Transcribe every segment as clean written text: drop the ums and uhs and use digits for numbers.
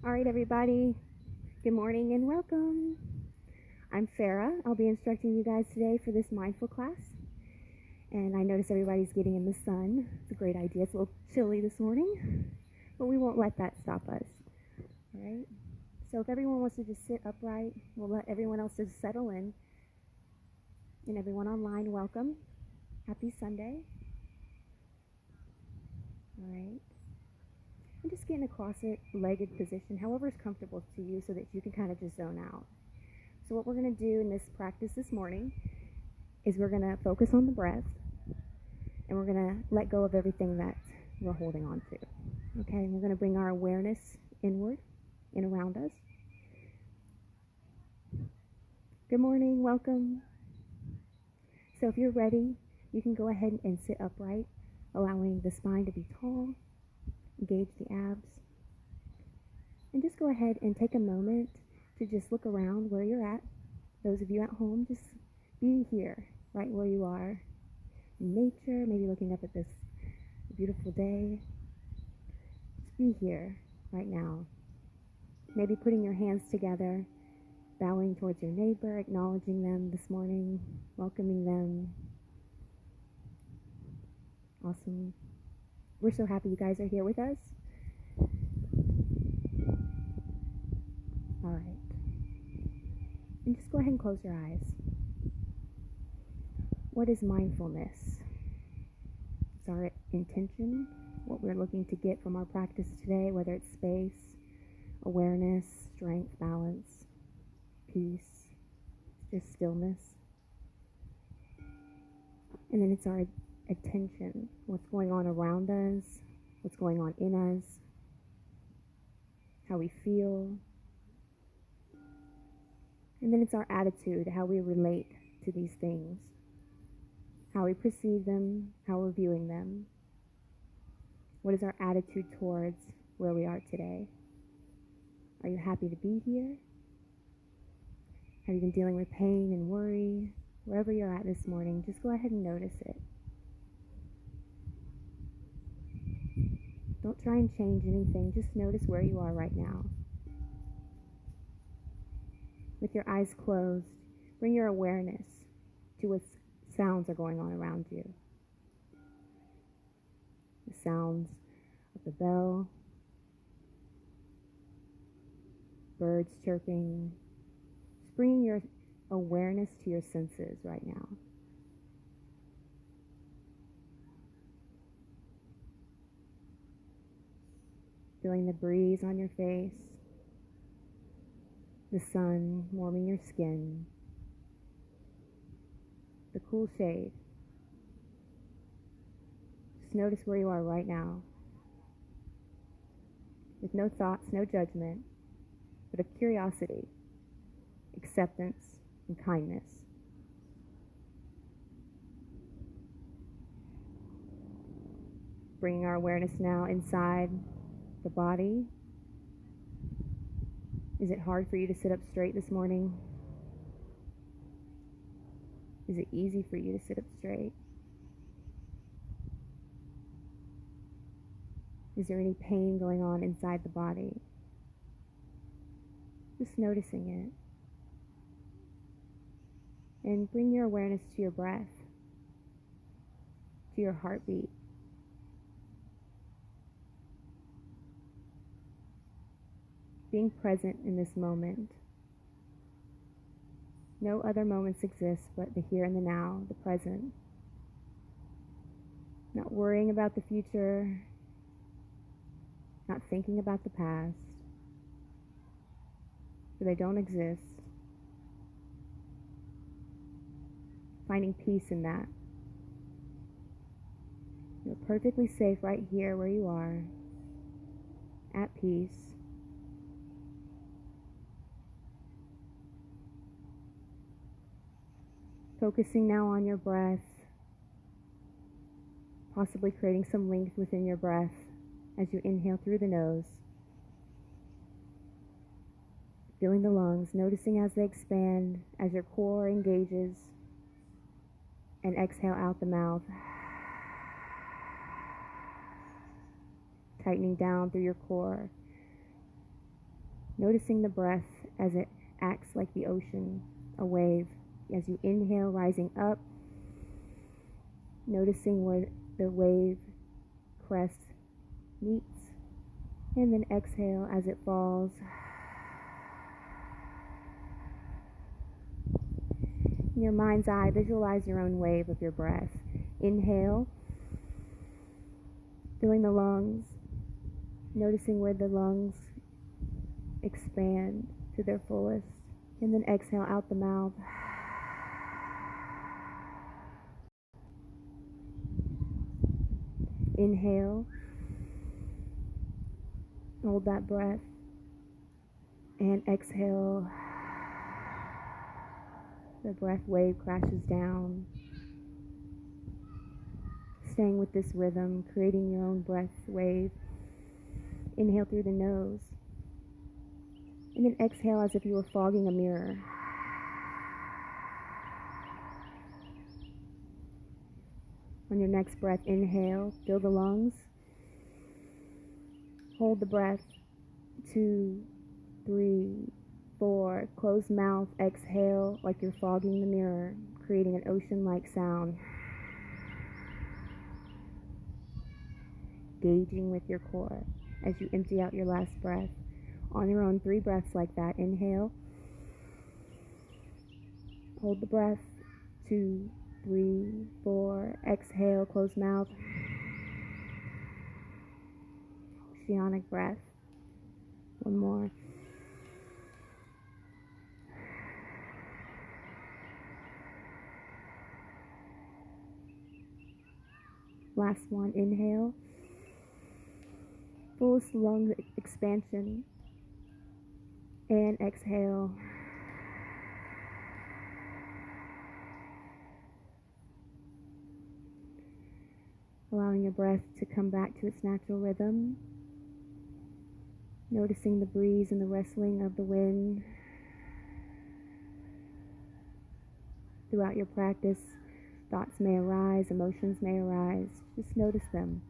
All right, everybody. Good morning and welcome. I'm Farah. I'll be instructing you guys today for this mindful class. And I notice everybody's getting in the sun. It's a great idea. It's a little chilly this morning, but we won't let that stop us. All right? So if everyone wants to just sit upright, we'll let everyone else just settle in. And everyone online, welcome. Happy Sunday. All right. And just get in a cross-legged position, however is comfortable to you, so that you can kind of just zone out. So what we're going to do in this practice this morning is we're going to focus on the breath, and we're going to let go of everything that we're holding on to. Okay, and we're going to bring our awareness inward and around us. Good morning, welcome. So if you're ready, you can go ahead and sit upright, allowing the spine to be tall. Engage the abs. And just go ahead and take a moment to just look around where you're at. Those of you at home, just be here, right where you are. In nature, maybe looking up at this beautiful day. Just be here right now. Maybe putting your hands together, bowing towards your neighbor, acknowledging them this morning, welcoming them. Awesome. We're so happy you guys are here with us. All right. And just go ahead and close your eyes. What is mindfulness? It's our intention, what we're looking to get from our practice today, whether it's space, awareness, strength, balance, peace, just stillness. And then it's our attention, what's going on around us, what's going on in us, how we feel. And then it's our attitude, how we relate to these things, how we perceive them, how we're viewing them. What is our attitude towards where we are today? Are you happy to be here? Have you been dealing with pain and worry? Wherever you're at this morning, just go ahead and notice it. Don't try and change anything. Just notice where you are right now. With your eyes closed, bring your awareness to what sounds are going on around you. The sounds of the bell, birds chirping. Just bringing your awareness to your senses right now. Feeling the breeze on your face, the sun warming your skin, the cool shade. Just notice where you are right now, with no thoughts, no judgment, but of curiosity, acceptance, and kindness. Bringing our awareness now inside the body. Is it hard for you to sit up straight this morning? Is it easy for you to sit up straight? Is there any pain going on inside the body? Just noticing it. And bring your awareness to your breath, to your heartbeat. Being present in this moment. No other moments exist but the here and the now, the present. Not worrying about the future, not thinking about the past, for they don't exist. Finding peace in that. You're perfectly safe right here where you are, at peace. Focusing now on your breath, possibly creating some length within your breath as you inhale through the nose. Feeling the lungs, noticing as they expand, as your core engages, and exhale out the mouth. Tightening down through your core. Noticing the breath as it acts like the ocean, a wave. As you inhale, rising up, noticing where the wave crest meets, and then exhale as it falls. In your mind's eye, visualize your own wave of your breath. Inhale, filling the lungs, noticing where the lungs expand to their fullest, and then exhale out the mouth. Inhale, hold that breath, and exhale. The breath wave crashes down. Staying with this rhythm, creating your own breath wave. Inhale through the nose, and then exhale as if you were fogging a mirror. On your next breath, inhale, fill the lungs. Hold the breath. 2, 3, 4. Close mouth, exhale like you're fogging the mirror, creating an ocean-like sound. Gauging with your core as you empty out your last breath. On your own, 3 breaths like that. Inhale. Hold the breath. 2, 3, 4. Exhale, close mouth. Oceanic breath. One more. Last one. Inhale. Fullest lung expansion. And exhale. Allowing your breath to come back to its natural rhythm. Noticing the breeze and the rustling of the wind. Throughout your practice, thoughts may arise, emotions may arise. Just notice them.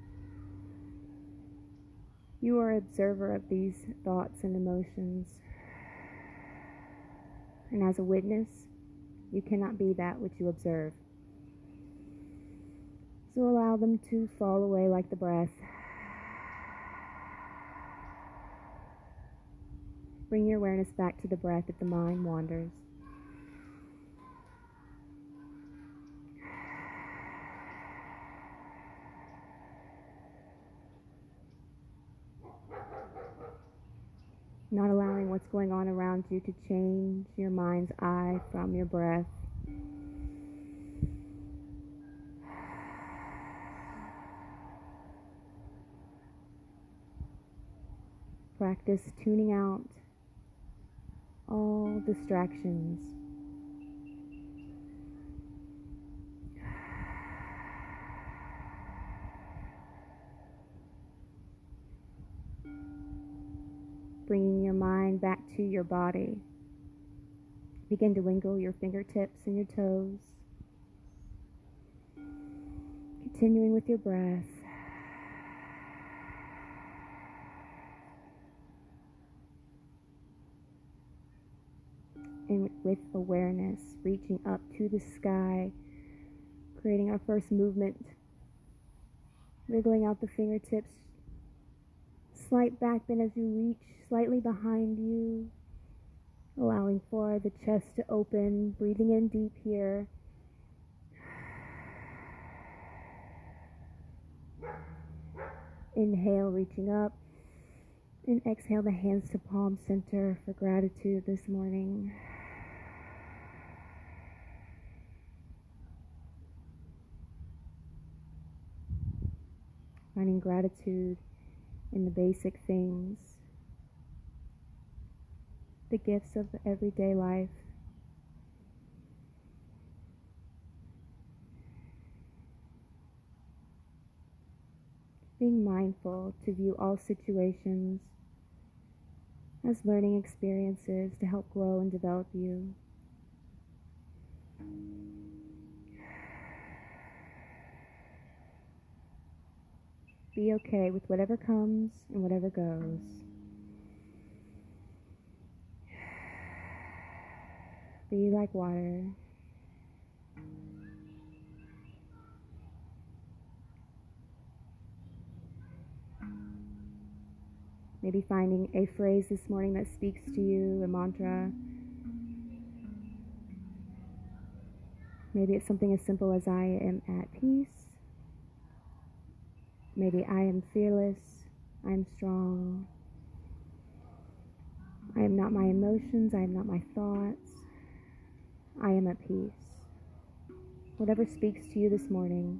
You are an observer of these thoughts and emotions. And as a witness, you cannot be that which you observe. So allow them to fall away like the breath. Bring your awareness back to the breath if the mind wanders. Not allowing what's going on around you to change your mind's eye from your breath. Practice tuning out all distractions. Bringing your mind back to your body. Begin to wiggle your fingertips and your toes. Continuing with your breath. And with awareness, reaching up to the sky, creating our first movement. Wiggling out the fingertips. Slight back bend as you reach slightly behind you. Allowing for the chest to open. Breathing in deep here. Inhale, reaching up. And exhale the hands to palm center for gratitude this morning. Finding gratitude in the basic things, the gifts of everyday life. Being mindful to view all situations as learning experiences to help grow and develop you. Be okay with whatever comes and whatever goes. Be like water. Maybe finding a phrase this morning that speaks to you, a mantra. Maybe it's something as simple as I am at peace. Maybe I am fearless. I am strong. I am not my emotions. I am not my thoughts. I am at peace. Whatever speaks to you this morning,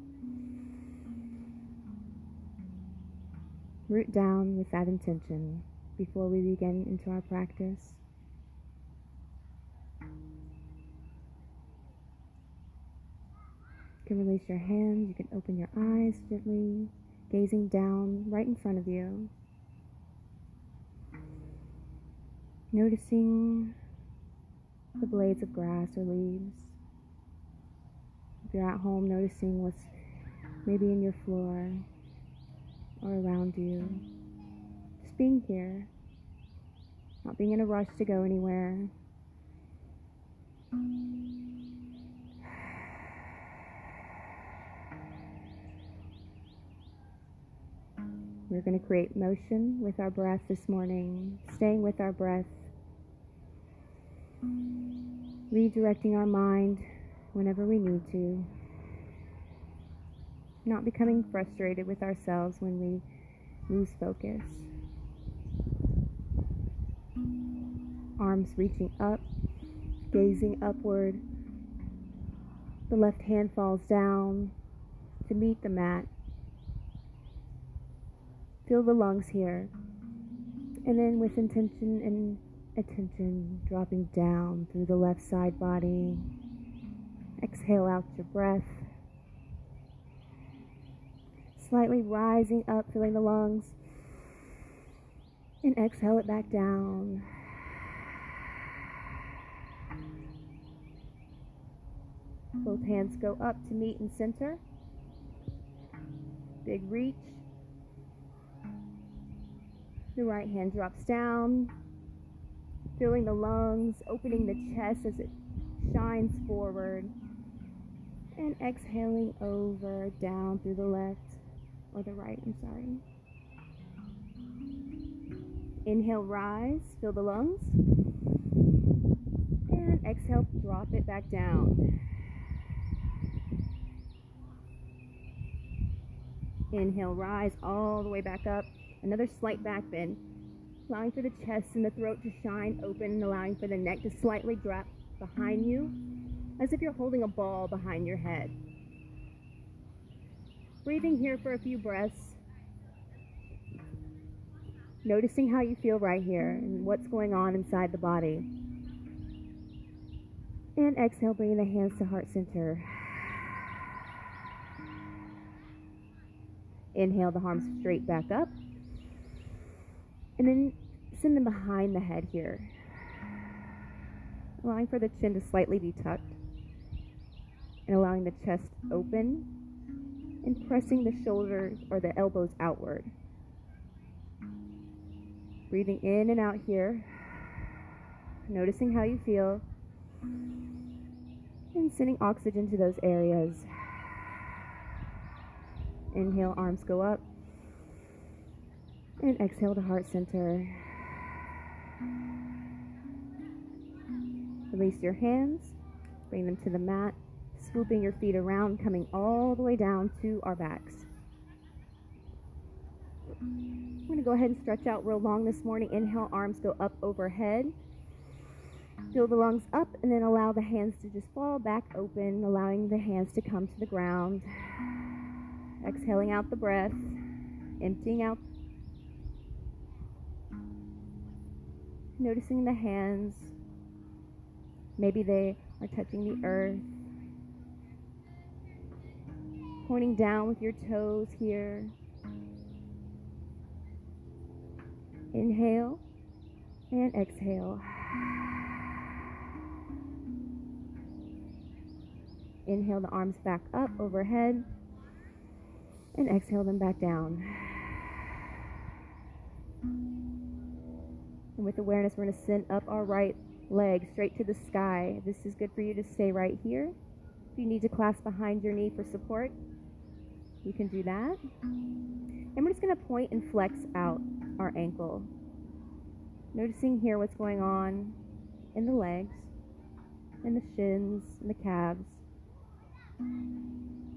root down with that intention before we begin into our practice. You can release your hands. You can open your eyes gently, gazing down right in front of you. Noticing the blades of grass or leaves. If you're at home, noticing what's maybe in your floor or around you. Just being here, not being in a rush to go anywhere. We're going to create motion with our breath this morning, staying with our breath, redirecting our mind whenever we need to, not becoming frustrated with ourselves when we lose focus. Arms reaching up, gazing upward. The left hand falls down to meet the mat. Feel the lungs here. And then with intention and attention, dropping down through the left side body. Exhale out your breath. Slightly rising up, filling the lungs. And exhale it back down. Both hands go up to meet and center. Big reach. The right hand drops down, filling the lungs, opening the chest as it shines forward, and exhaling over, down through the left, or the right, Inhale, rise, fill the lungs, and exhale, drop it back down. Inhale, rise all the way back up. Another slight back bend, allowing for the chest and the throat to shine open, allowing for the neck to slightly drop behind you, as if you're holding a ball behind your head. Breathing here for a few breaths, noticing how you feel right here and what's going on inside the body. And exhale, bringing the hands to heart center. Inhale, the arms straight back up. And then send them behind the head here, allowing for the chin to slightly be tucked, and allowing the chest open, and pressing the shoulders or the elbows outward. Breathing in and out here, noticing how you feel, and sending oxygen to those areas. Inhale, arms go up. And exhale to heart center. Release your hands. Bring them to the mat. Swooping your feet around, coming all the way down to our backs. We're going to go ahead and stretch out real long this morning. Inhale, arms go up overhead. Fill the lungs up, and then allow the hands to just fall back open, allowing the hands to come to the ground. Exhaling out the breath. Emptying out. Noticing the hands, maybe they are touching the earth. Pointing down with your toes here. Inhale and exhale. Inhale the arms back up overhead, and exhale them back down. And with awareness, we're going to send up our right Legs straight to the sky. This is good for you to stay right here. If you need to clasp behind your knee for support, you can do that. And we're just going to point and flex out our ankle. Noticing here what's going on in the legs, in the shins, in the calves.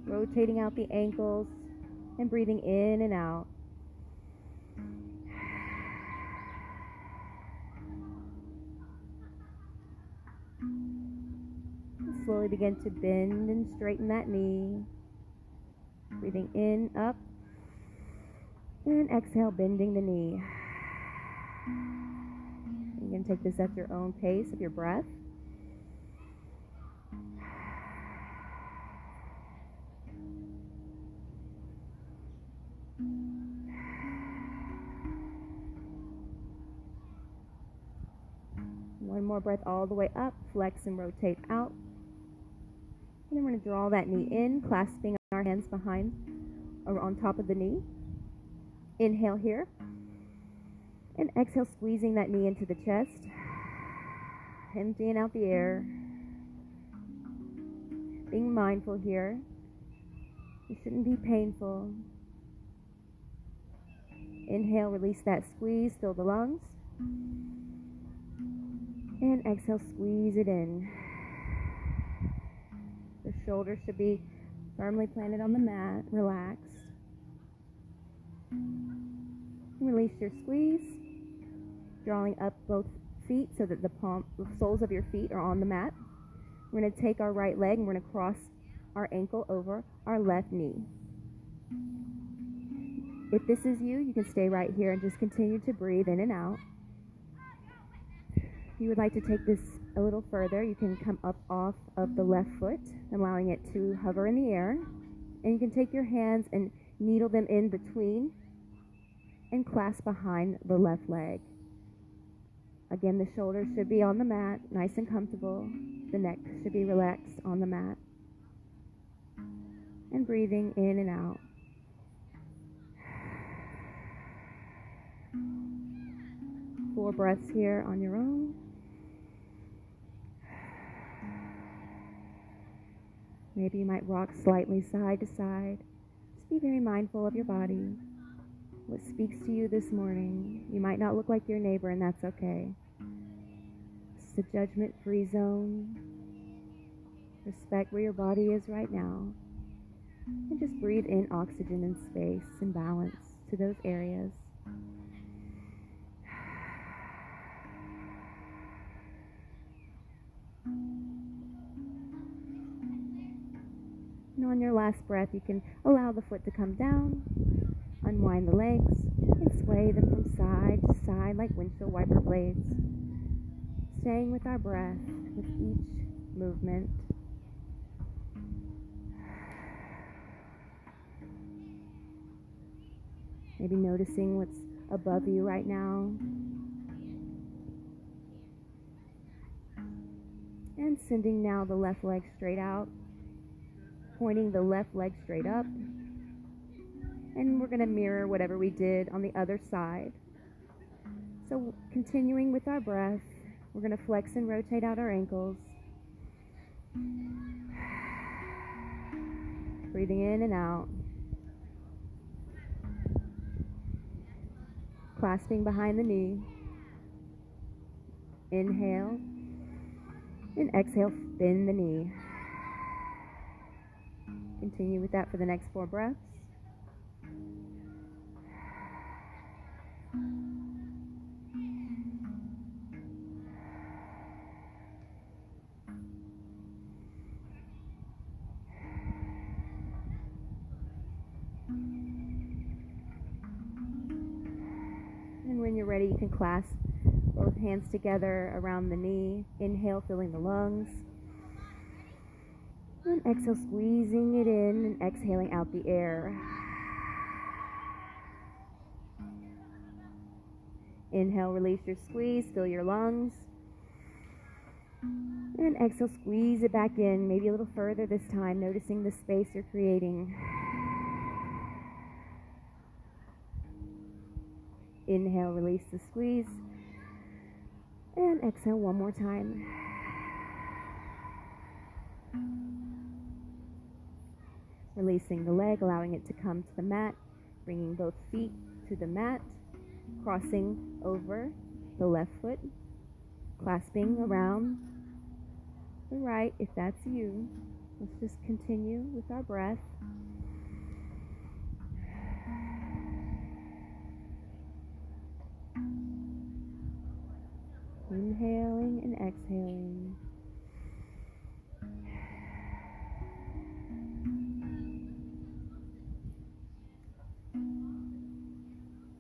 Rotating out the ankles and breathing in and out. And slowly begin to bend and straighten that knee. Breathing in, up, and exhale, bending the knee. You can take this at your own pace of your breath. One more breath all the way up, flex and rotate out. And then we're going to draw that knee in, clasping our hands behind or on top of the knee. Inhale here. And exhale, squeezing that knee into the chest. Emptying out the air. Being mindful here. It shouldn't be painful. Inhale, release that squeeze, fill the lungs. And exhale, squeeze it in. The shoulders should be firmly planted on the mat, relaxed. Release your squeeze, drawing up both feet so that the soles of your feet are on the mat. We're going to take our right leg and we're going to cross our ankle over our left knee. If this is you, you can stay right here and just continue to breathe in and out. If you would like to take this a little further, you can come up off of the left foot, allowing it to hover in the air. And you can take your hands and needle them in between and clasp behind the left leg. Again, the shoulders should be on the mat, nice and comfortable. The neck should be relaxed on the mat. And breathing in and out. Four breaths here on your own. Maybe you might rock slightly side to side. Just be very mindful of your body. What speaks to you this morning. You might not look like your neighbor, and that's okay. It's a judgment-free zone. Respect where your body is right now. And just breathe in oxygen and space and balance to those areas. And on your last breath, you can allow the foot to come down, unwind the legs, and sway them from side to side like windshield wiper blades. Staying with our breath with each movement. Maybe noticing what's above you right now. And sending now the left leg straight out. Pointing the left leg straight up. And we're going to mirror whatever we did on the other side. So continuing with our breath, we're going to flex and rotate out our ankles. Breathing in and out. Clasping behind the knee. Inhale. And exhale, bend the knee. Continue with that for the next 4 breaths. And when you're ready, you can clasp both hands together around the knee. Inhale, filling the lungs. And exhale, squeezing it in and exhaling out the air. Inhale, release your squeeze, fill your lungs. And exhale, squeeze it back in, maybe a little further this time, noticing the space you're creating. Inhale, release the squeeze. And exhale one more time. Releasing the leg, allowing it to come to the mat, bringing both feet to the mat, crossing over the left foot, clasping around the right if that's you. Let's just continue with our breath. Inhaling and exhaling.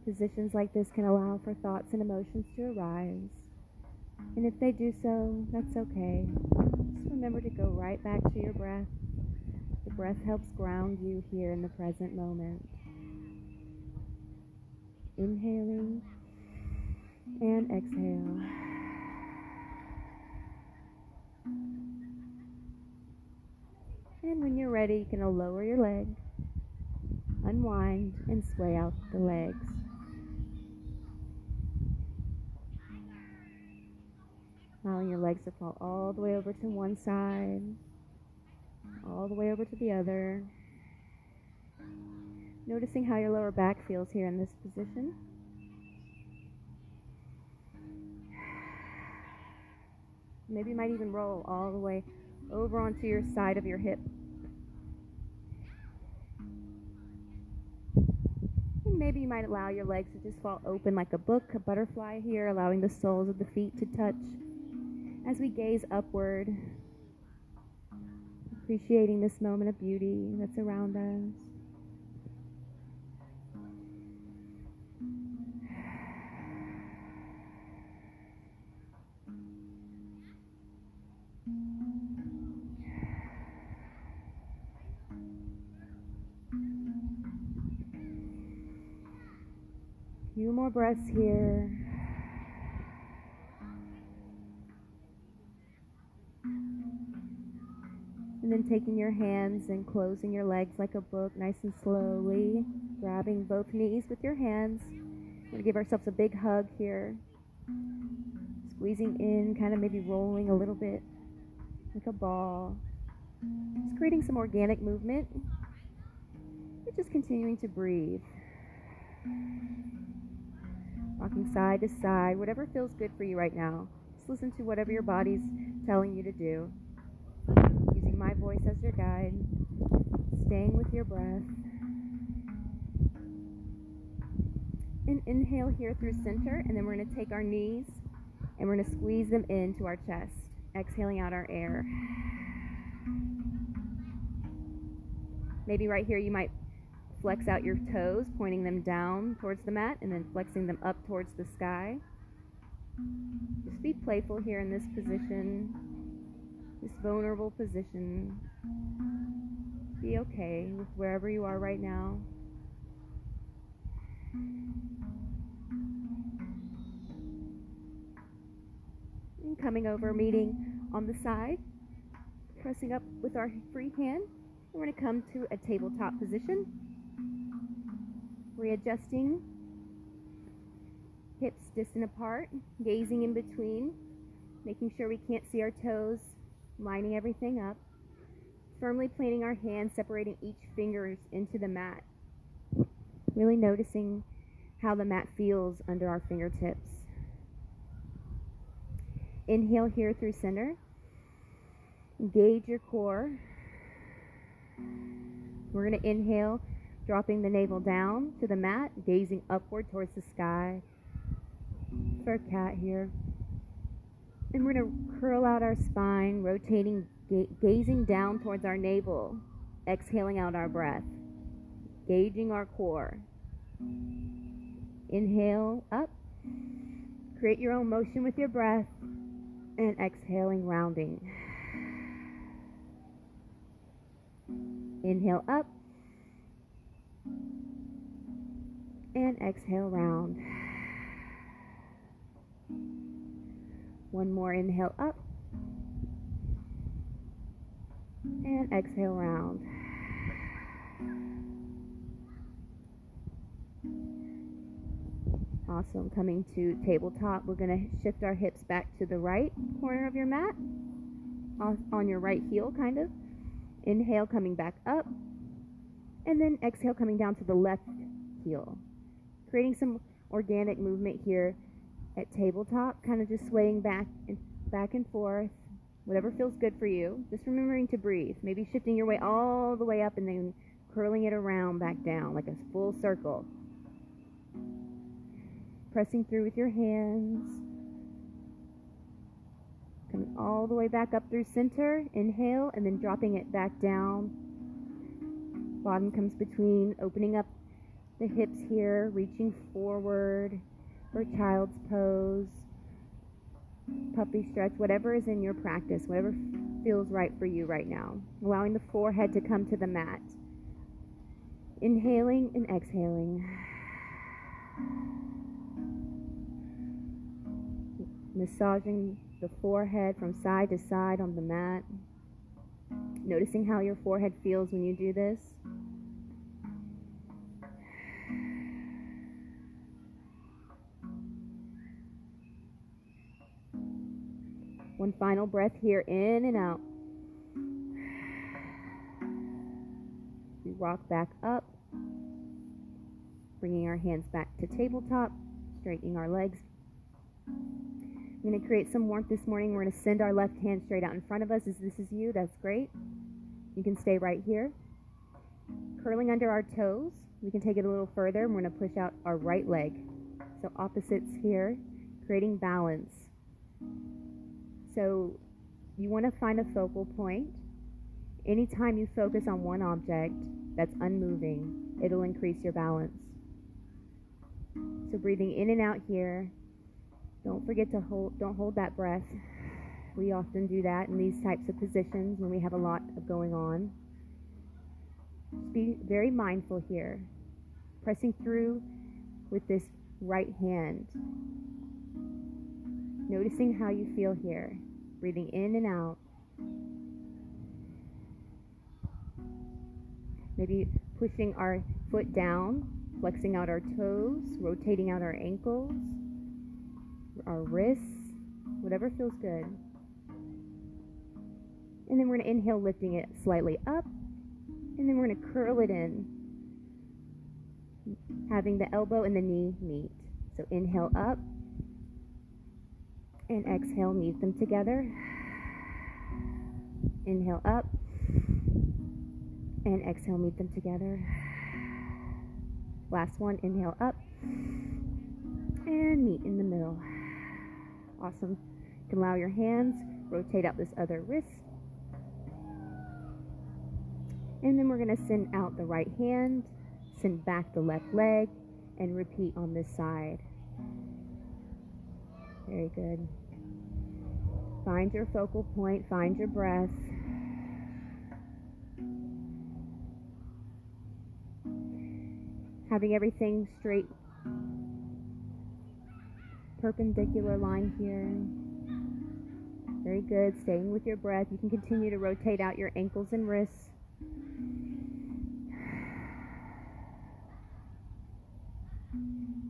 Positions like this can allow for thoughts and emotions to arise. And if they do so, that's okay. Just remember to go right back to your breath. The breath helps ground you here in the present moment. Inhaling and exhale. And when you're ready, you can lower your leg, unwind, and sway out the legs. Allowing your legs to fall all the way over to one side, all the way over to the other. Noticing how your lower back feels here in this position. Maybe you might even roll all the way over onto your side of your hip. And maybe you might allow your legs to just fall open like a book, a butterfly here, allowing the soles of the feet to touch as we gaze upward, appreciating this moment of beauty that's around us. A few more breaths here. And then taking your hands and closing your legs like a book, nice and slowly, grabbing both knees with your hands. We're going to give ourselves a big hug here. Squeezing in, kind of maybe rolling a little bit like a ball. Just creating some organic movement. We're just continuing to breathe. Rocking side to side, whatever feels good for you right now. Just listen to whatever your body's telling you to do. Using my voice as your guide. Staying with your breath. And inhale here through center, and then we're going to take our knees and we're going to squeeze them into our chest. Exhaling out our air. Maybe right here you might flex out your toes, pointing them down towards the mat and then flexing them up towards the sky. Just be playful here in this position, this vulnerable position. Be okay with wherever you are right now. And coming over, meeting on the side, pressing up with our free hand. We're going to come to a tabletop position. Readjusting, hips distant apart, gazing in between, making sure we can't see our toes, lining everything up. Firmly planting our hands, separating each fingers into the mat. Really noticing how the mat feels under our fingertips. Inhale here through center. Engage your core. We're going to inhale, dropping the navel down to the mat, gazing upward towards the sky. For a cat here. And we're going to curl out our spine, rotating, gazing down towards our navel, exhaling out our breath, gauging our core. Inhale up, create your own motion with your breath, and exhaling, rounding. Inhale up, and exhale, round. One more inhale up, and exhale, round. Awesome. Coming to tabletop, we're going to shift our hips back to the right corner of your mat, on your right heel, kind of. Inhale, coming back up, and then exhale, coming down to the left heel. Creating some organic movement here at tabletop, kind of just swaying back and forth, whatever feels good for you. Just remembering to breathe. Maybe shifting your way all the way up and then curling it around back down like a full circle. Pressing through with your hands. Coming all the way back up through center. Inhale, and then dropping it back down. Bottom comes between, opening up the hips here, reaching forward for child's pose, puppy stretch, whatever is in your practice, whatever feels right for you right now. Allowing the forehead to come to the mat. Inhaling and exhaling. Massaging the forehead from side to side on the mat. Noticing how your forehead feels when you do this. One final breath here, in and out. We rock back up, bringing our hands back to tabletop, straightening our legs. I'm going to create some warmth this morning. We're going to send our left hand straight out in front of us. As this is you, that's great. You can stay right here. Curling under our toes. We can take it a little further. We're going to push out our right leg. So opposites here, creating balance. So you want to find a focal point. Anytime you focus on one object that's unmoving, it'll increase your balance. So breathing in and out here. Don't forget to don't hold that breath. We often do that in these types of positions when we have a lot going on. Just be very mindful here. Pressing through with this right hand. Noticing how you feel here. Breathing in and out. Maybe pushing our foot down, flexing out our toes, rotating out our ankles, our wrists, whatever feels good. And then we're going to inhale, lifting it slightly up, and then we're going to curl it in, having the elbow and the knee meet. So inhale up, and exhale, meet them together. Inhale up, and exhale, meet them together. Last one, inhale up, and meet in the middle. Awesome. You can allow your hands, rotate out this other wrist. And then we're going to send out the right hand, send back the left leg, and repeat on this side. Very good. Find your focal point, find your breath. Having everything straight, perpendicular line here. Very good. Staying with your breath. You can continue to rotate out your ankles and wrists.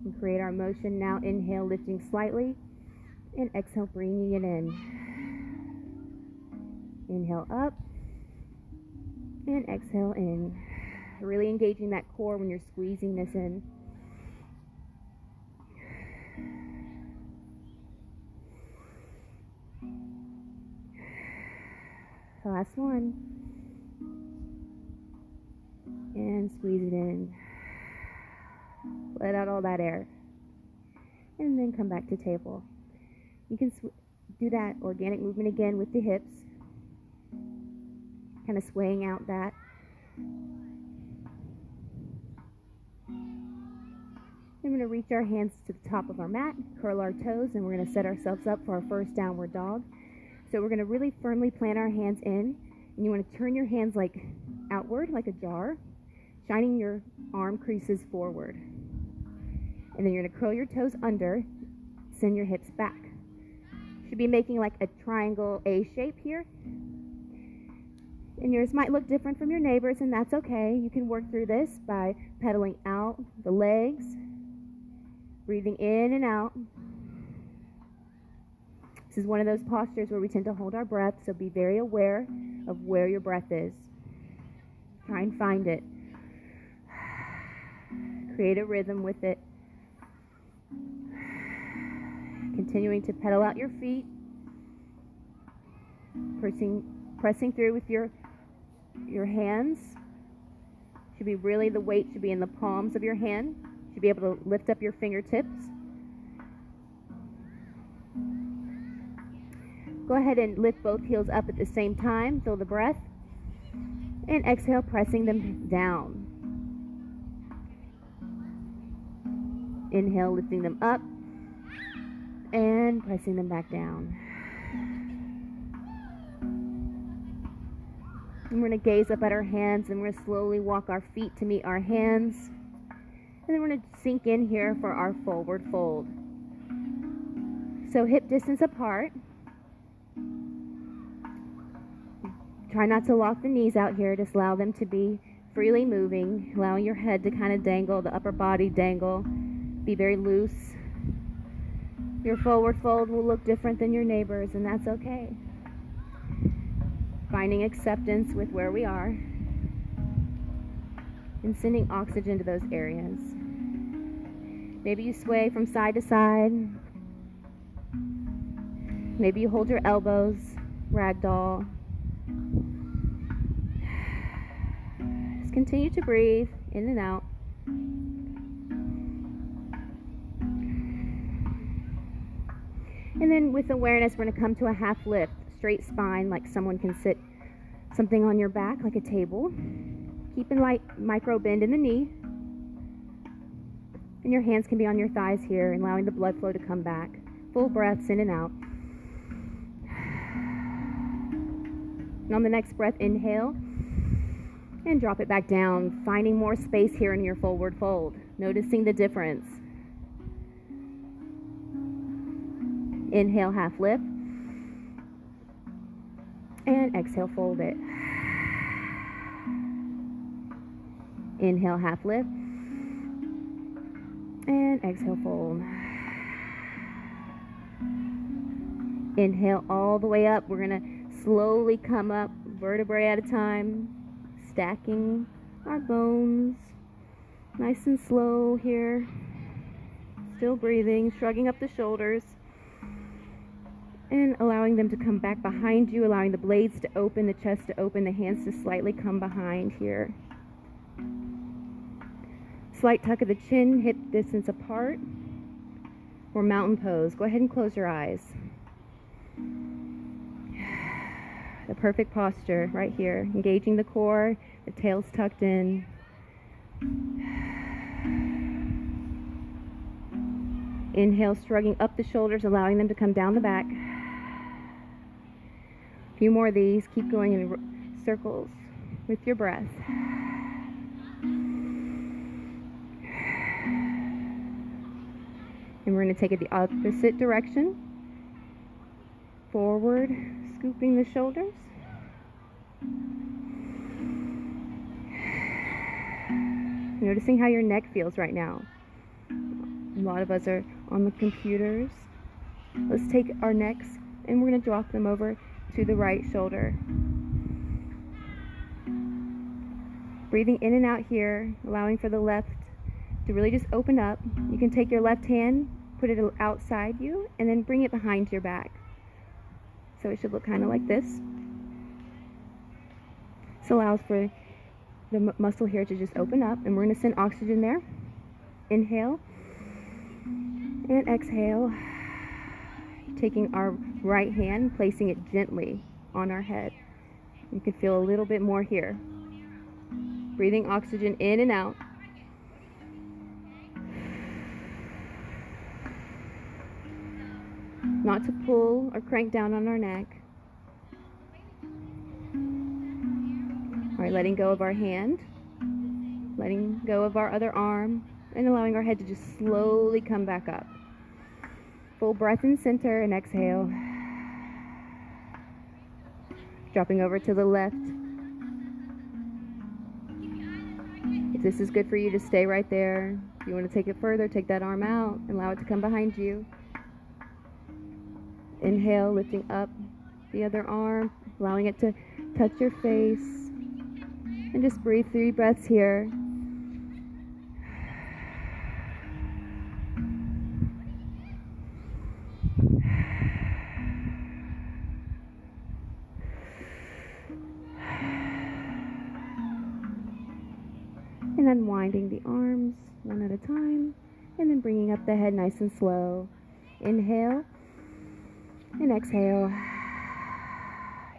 And create our motion now. Inhale, lifting slightly, and exhale, bringing it in. Inhale up, and exhale in. Really engaging that core when you're squeezing this in. Last one. And squeeze it in. Let out all that air. And then come back to table. You can do that organic movement again with the hips. Kind of swaying out that. Then we're going to reach our hands to the top of our mat, curl our toes, and we're going to set ourselves up for our first downward dog. So we're going to really firmly plant our hands in, and you want to turn your hands like outward, like a jar, shining your arm creases forward. And then you're going to curl your toes under, send your hips back. Should be making like a triangle A shape here. And yours might look different from your neighbors, and that's okay. You can work through this by pedaling out the legs, Breathing in and out. This is one of those postures where we tend to hold our breath, so be very aware of where your breath is. Try and find it. Create a rhythm with it. Continuing to pedal out your feet. Pressing through with your hands. Should be really, the weight should be in the palms of your hand. Should be able to lift up your fingertips. Go ahead and lift both heels up at the same time. Feel the breath. And exhale, pressing them down. Inhale, lifting them up. And pressing them back down. And we're going to gaze up at our hands, and we're going to slowly walk our feet to meet our hands. And then we're going to sink in here for our forward fold. So hip distance apart. Try not to lock the knees out here. Just allow them to be freely moving, allowing your head to kind of dangle, the upper body dangle. Be very loose. Your forward fold will look different than your neighbors, and that's okay. Finding acceptance with where we are and sending oxygen to those areas. Maybe you sway from side to side. Maybe you hold your elbows, ragdoll. Just continue to breathe in and out. And then with awareness, we're going to come to a half lift, straight spine, like someone can sit something on your back, like a table. Keep a light micro bend in the knee. And your hands can be on your thighs here, allowing the blood flow to come back. Full breaths in and out. And on the next breath, inhale. And drop it back down, finding more space here in your forward fold. Noticing the difference. Inhale, half lift. And exhale, fold it. Inhale, half lift. And exhale, fold. Inhale all the way up. We're going to slowly come up, vertebrae at a time, stacking our bones. Nice and slow here. Still breathing, shrugging up the shoulders. And allowing them to come back behind you, allowing the blades to open, the chest to open, the hands to slightly come behind here. Slight tuck of the chin, hip distance apart. Or mountain pose. Go ahead and close your eyes. The perfect posture right here. Engaging the core, the tail's tucked in. Inhale, shrugging up the shoulders, allowing them to come down the back. A few more of these. Keep going in circles with your breath. And we're going to take it the opposite direction. Forward, scooping the shoulders. Noticing how your neck feels right now. A lot of us are on the computers. Let's take our necks and we're going to drop them over to the right shoulder. Breathing in and out here, allowing for the left to really just open up. You can take your left hand, put it outside you, and then bring it behind your back. So it should look kind of like this. This allows for the muscle here to just open up, and we're going to send oxygen there. Inhale and exhale. Taking our right hand, placing it gently on our head. You can feel a little bit more here. Breathing oxygen in and out. Not to pull or crank down on our neck. All right, letting go of our hand, letting go of our other arm, and allowing our head to just slowly come back up. Full breath in center and exhale. Dropping over to the left. If this is good for you, to stay right there. If you want to take it further, take that arm out and allow it to come behind you. Inhale, lifting up the other arm, allowing it to touch your face. And just breathe 3 breaths here. And unwinding the arms one at a time, and then bringing up the head nice and slow. Inhale and exhale.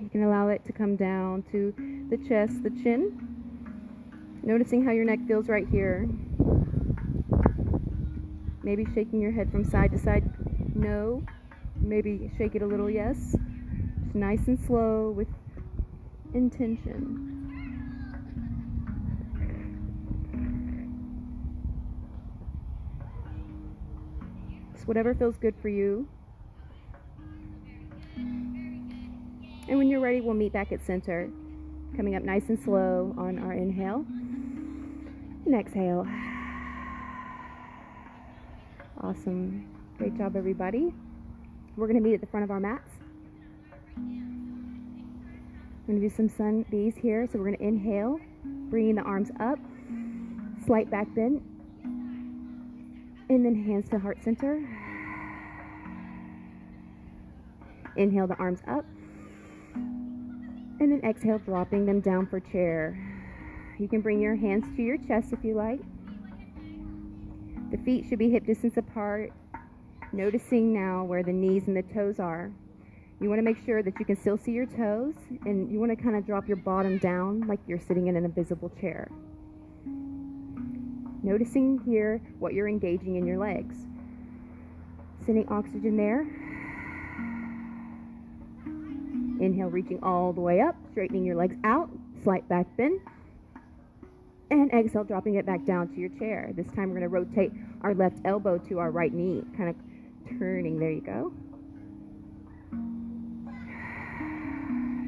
You can allow it to come down to the chest, the chin. Noticing how your neck feels right here. Maybe shaking your head from side to side, no. Maybe shake it a little, yes. Just nice and slow with intention. Whatever feels good for you. And when you're ready, we'll meet back at center. Coming up nice and slow on our inhale and exhale. Awesome. Great job, everybody. We're going to meet at the front of our mats. I'm going to do some sun bees here. So we're going to inhale, bringing the arms up, slight back bend, and then hands to heart center. Inhale the arms up. And then exhale, dropping them down for chair. You can bring your hands to your chest if you like. The feet should be hip distance apart. Noticing now where the knees and the toes are. You want to make sure that you can still see your toes. And you want to kind of drop your bottom down like you're sitting in an invisible chair. Noticing here what you're engaging in your legs. Sending oxygen there. Inhale, reaching all the way up, straightening your legs out, slight back bend. And exhale, dropping it back down to your chair. This time we're going to rotate our left elbow to our right knee, kind of turning. There you go.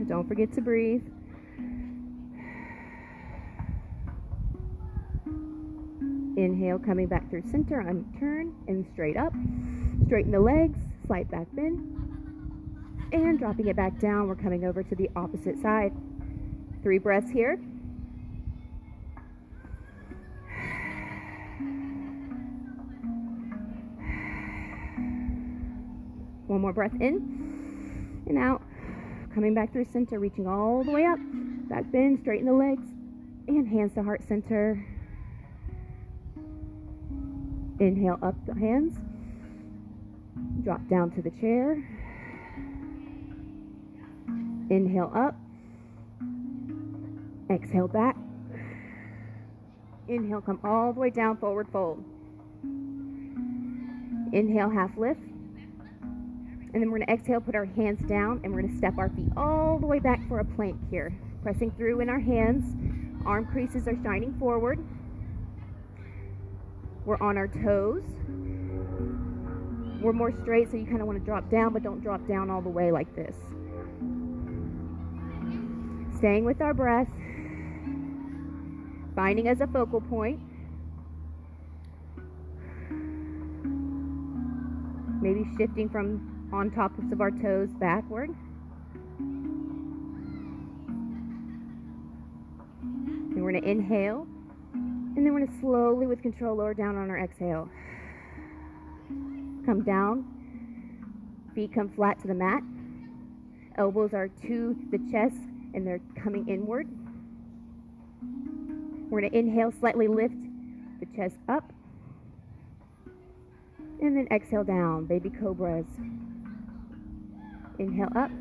Don't forget to breathe. Inhale, coming back through center, turn and straight up. Straighten the legs, slight back bend. And dropping it back down, we're coming over to the opposite side. 3 breaths here. One more breath in and out. Coming back through center, reaching all the way up. Back bend, straighten the legs, and hands to heart center. Inhale up the hands. Drop down to the chair. Inhale up. Exhale back. Inhale, come all the way down, forward fold. Inhale, half lift. And then we're going to exhale, put our hands down, and we're going to step our feet all the way back for a plank here. Pressing through in our hands. Arm creases are shining forward. We're on our toes. We're more straight, so you kind of want to drop down, but don't drop down all the way like this. Staying with our breath. Finding as a focal point. Maybe shifting from on tops of our toes backward. And we're going to inhale. And then we're going to slowly, with control, lower down on our exhale. Come down. Feet come flat to the mat. Elbows are to the chest and they're coming inward. We're going to inhale, slightly lift the chest up. And then exhale down, baby cobras. Inhale up.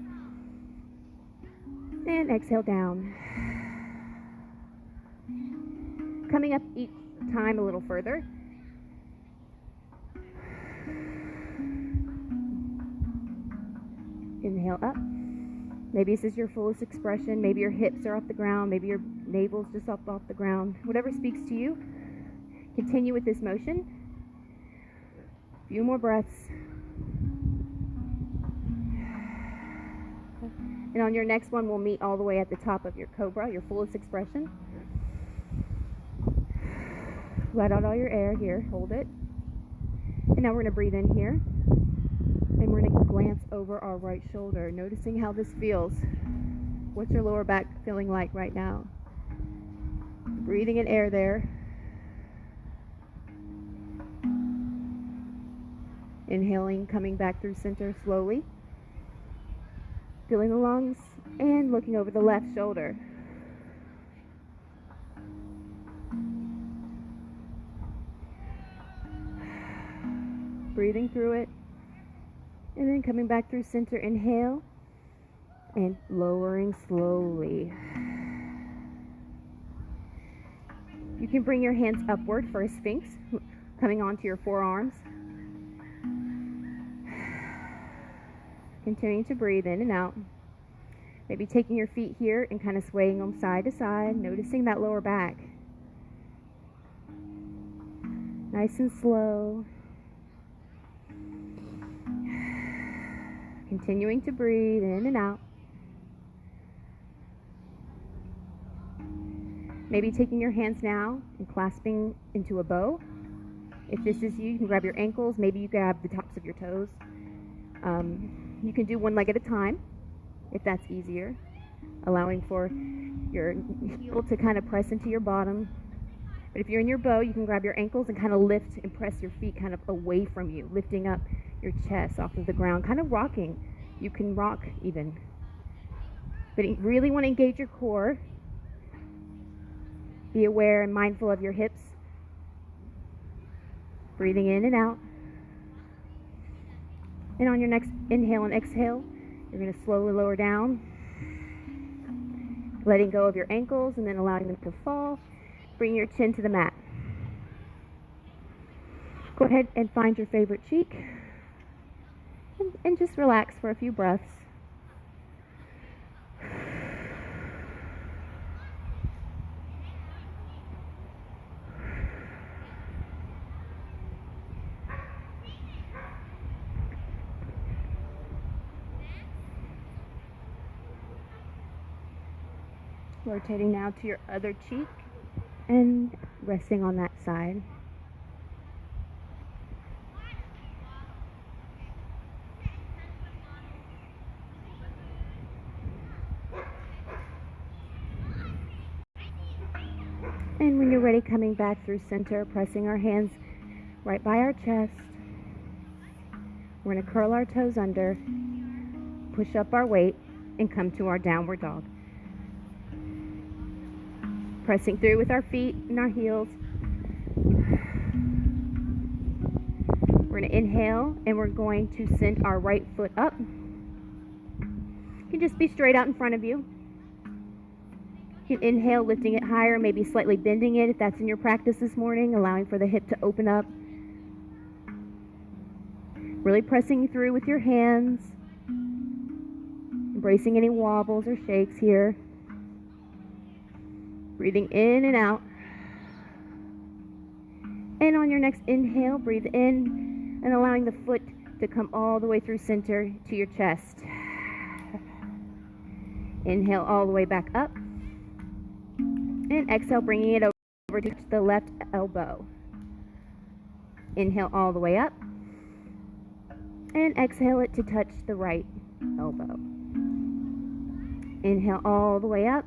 And exhale down. Coming up each time a little further. Inhale up. Maybe this is your fullest expression. Maybe your hips are off the ground. Maybe your navel's just off the ground. Whatever speaks to you. Continue with this motion. A few more breaths. And on your next one, we'll meet all the way at the top of your cobra, your fullest expression. Let out all your air here. Hold it. And now we're going to breathe in here. And we're going to glance over our right shoulder, noticing how this feels. What's your lower back feeling like right now? Breathing in air there. Inhaling, coming back through center slowly. Feeling the lungs and looking over the left shoulder. Breathing through it. And then coming back through center, inhale. And lowering slowly. You can bring your hands upward for a sphinx, coming onto your forearms. Continuing to breathe in and out. Maybe taking your feet here and kind of swaying them side to side, noticing that lower back. Nice and slow. Continuing to breathe in and out. Maybe taking your hands now and clasping into a bow. If this is you can grab your ankles. Maybe you grab the tops of your toes. You can do one leg at a time if that's easier, allowing for your heel to kind of press into your bottom. But if you're in your bow, you can grab your ankles and kind of lift and press your feet kind of away from you, lifting up your chest off of the ground, kind of rocking. You can rock even. But you really want to engage your core. Be aware and mindful of your hips. Breathing in and out. And on your next inhale and exhale, you're going to slowly lower down, letting go of your ankles and then allowing them to fall. Bring your chin to the mat. Go ahead and find your favorite cheek and just relax for a few breaths. Rotating now to your other cheek and resting on that side. And when you're ready, coming back through center, pressing our hands right by our chest. We're going to curl our toes under, push up our weight, and come to our downward dog. Pressing through with our feet and our heels. We're going to inhale and we're going to send our right foot up. You can just be straight out in front of you. You can inhale, lifting it higher, maybe slightly bending it if that's in your practice this morning, allowing for the hip to open up. Really pressing through with your hands. Embracing any wobbles or shakes here. Breathing in and out. And on your next inhale, breathe in and allowing the foot to come all the way through center to your chest. Inhale all the way back up. And exhale, bringing it over to the left elbow. Inhale all the way up. And exhale it to touch the right elbow. Inhale all the way up.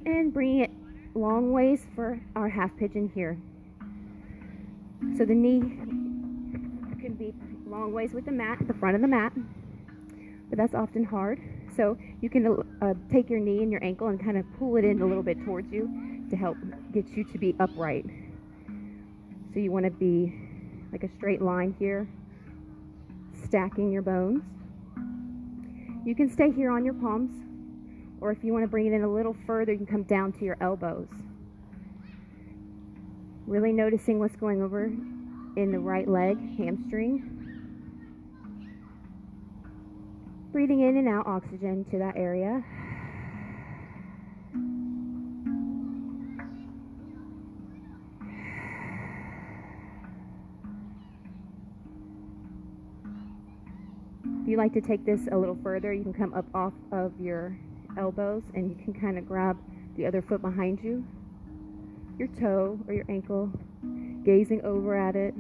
And bring it long ways for our half pigeon here. So the knee can be long ways with the mat, the front of the mat, but that's often hard. So you can take your knee and your ankle and kind of pull it in a little bit towards you to help get you to be upright. So you want to be like a straight line here, stacking your bones. You can stay here on your palms. Or if you want to bring it in a little further, you can come down to your elbows. Really noticing what's going over in the right leg, hamstring. Breathing in and out oxygen to that area. If you like to take this a little further, you can come up off of your elbows and you can kind of grab the other foot behind you. your toe or your ankle, gazing over at it.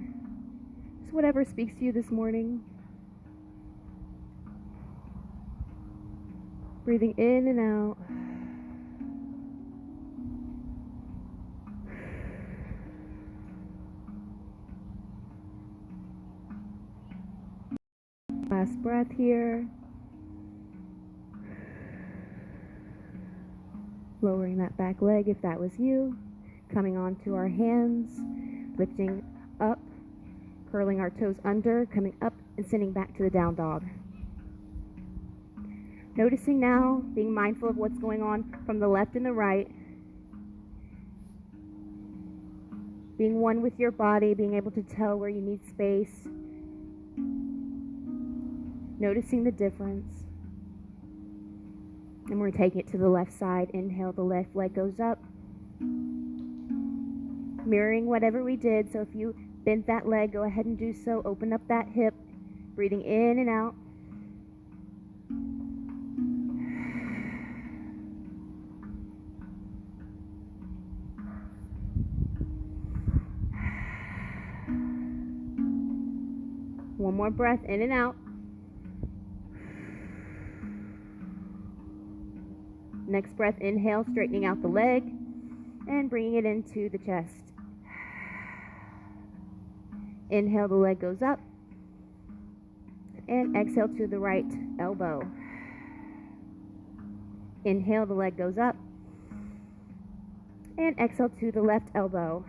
Just whatever speaks to you this morning. Breathing in and out. Last breath here. Lowering that back leg if that was you. Coming onto our hands. Lifting up. Curling our toes under. Coming up and sending back to the down dog. Noticing now, being mindful of what's going on from the left and the right. Being one with your body, being able to tell where you need space. Noticing the difference. And we're taking it to the left side. Inhale, the left leg goes up. Mirroring whatever we did. So if you bent that leg, go ahead and do so. Open up that hip. Breathing in and out. One more breath in and out. Next breath, inhale, straightening out the leg and bringing it into the chest. Inhale, the leg goes up. And exhale to the right elbow. Inhale, the leg goes up. And exhale to the left elbow.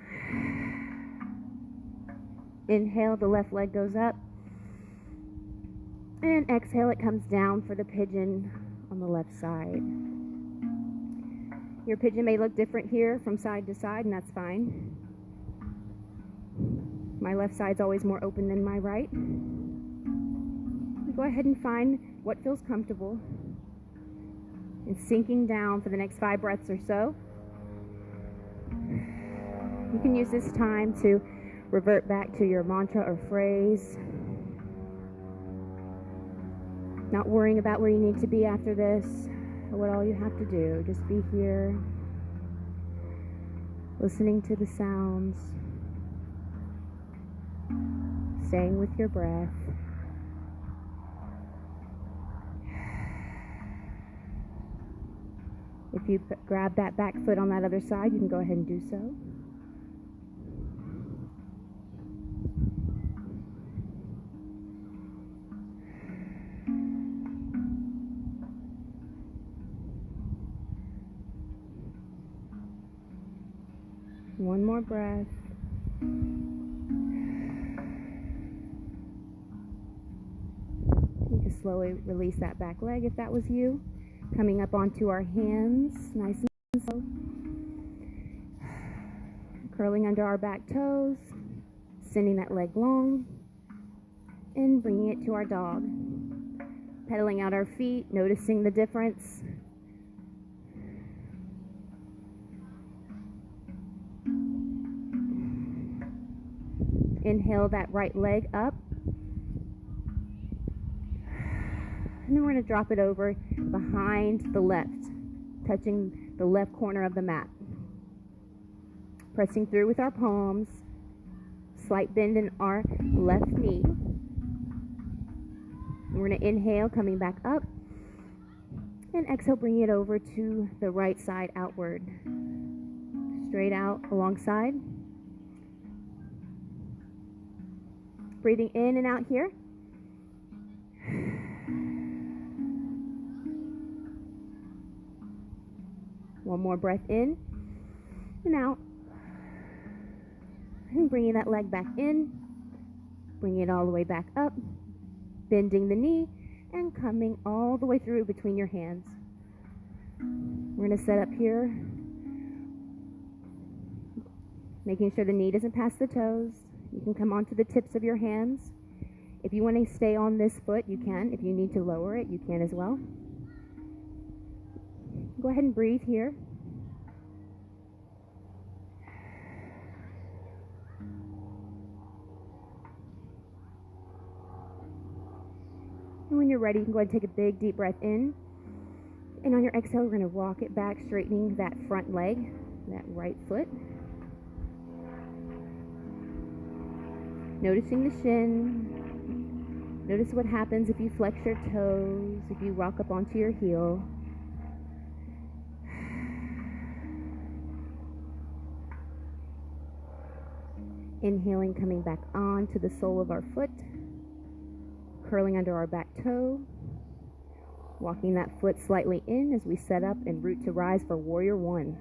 Inhale, the left leg goes up. And exhale, it comes down for the pigeon on the left side. Your pigeon may look different here from side to side, and that's fine. My left side's always more open than my right. Go ahead and find what feels comfortable. And sinking down for the next 5 breaths or so. You can use this time to revert back to your mantra or phrase. Not worrying about where you need to be after this, or what all you have to do. Just be here, listening to the sounds, staying with your breath. If you grab that back foot on that other side, you can go ahead and do so. One more breath. You can slowly release that back leg if that was you. Coming up onto our hands, nice and slow. Curling under our back toes, sending that leg long, and bringing it to our dog. Pedaling out our feet, noticing the difference. Inhale that right leg up. And then we're going to drop it over behind the left, touching the left corner of the mat. Pressing through with our palms. Slight bend in our left knee. And we're going to inhale, coming back up. And exhale, bringing it over to the right side outward. Straight out alongside. Breathing in and out here. One more breath in and out. And bringing that leg back in. Bringing it all the way back up. Bending the knee and coming all the way through between your hands. We're going to set up here. Making sure the knee doesn't pass the toes. You can come onto the tips of your hands. If you want to stay on this foot, you can. If you need to lower it, you can as well. Go ahead and breathe here. And when you're ready, you can go ahead and take a big, deep breath in. And on your exhale, we're going to walk it back, straightening that front leg, that right foot. Noticing the shin. Notice what happens if you flex your toes, if you rock up onto your heel. Inhaling, coming back onto the sole of our foot, curling under our back toe, walking that foot slightly in as we set up and root to rise for warrior one.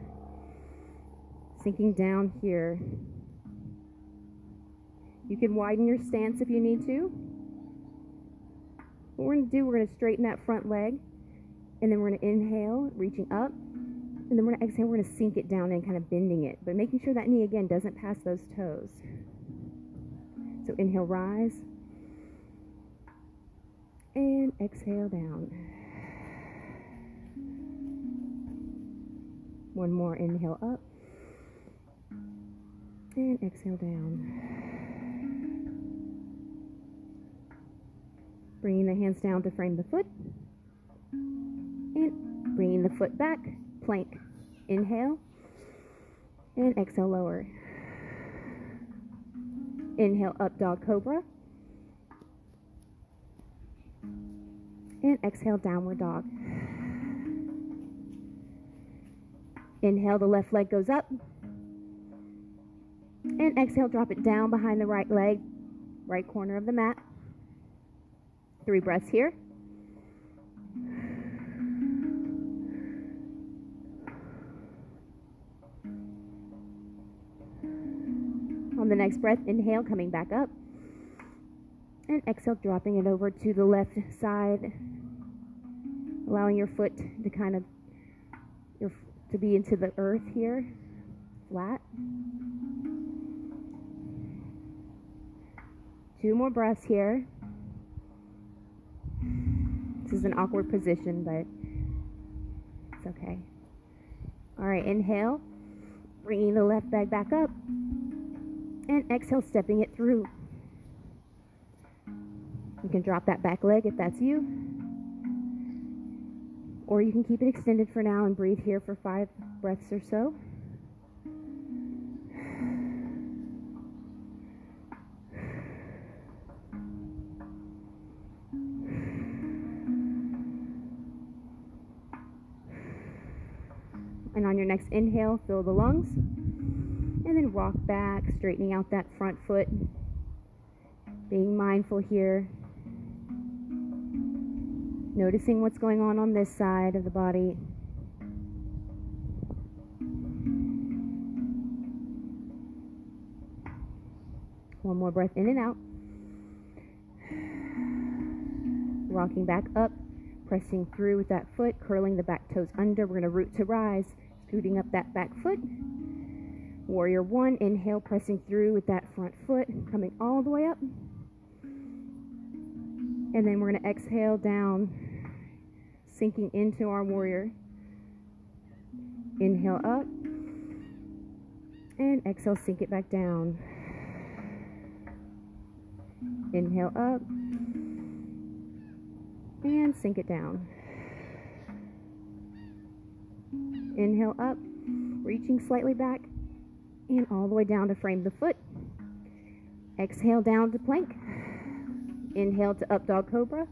Sinking down here. You can widen your stance if you need to. What we're going to do, we're going to straighten that front leg, and then we're going to inhale, reaching up, and then we're going to exhale, we're going to sink it down and kind of bending it, but making sure that knee again doesn't pass those toes. So inhale, rise, and exhale down. One more, inhale up, and exhale down. Bringing the hands down to frame the foot, and bringing the foot back, plank. Inhale, and exhale, lower. Inhale, up dog cobra, and exhale, downward dog. Inhale, the left leg goes up, and exhale, drop it down behind the right leg, right corner of the mat. 3 breaths here. On the next breath, inhale, coming back up, and exhale, dropping it over to the left side, allowing your foot to kind of to be into the earth here, flat. 2 more breaths here. This is an awkward position, but it's okay. All right, inhale, bringing the left leg back up, and exhale, stepping it through. You can drop that back leg if that's you, or you can keep it extended for now and breathe here for 5 breaths or so. And on your next inhale, fill the lungs, and then rock back, straightening out that front foot, being mindful here, noticing what's going on this side of the body. One more breath in and out, rocking back up, pressing through with that foot, curling the back toes under. We're going to root to rise, scooting up that back foot. Warrior one, inhale, pressing through with that front foot, coming all the way up. And then we're going to exhale down, sinking into our warrior. Inhale up, and exhale, sink it back down. Inhale up, and sink it down. Inhale up, reaching slightly back, and all the way down to frame the foot. Exhale down to plank. Inhale to up dog cobra.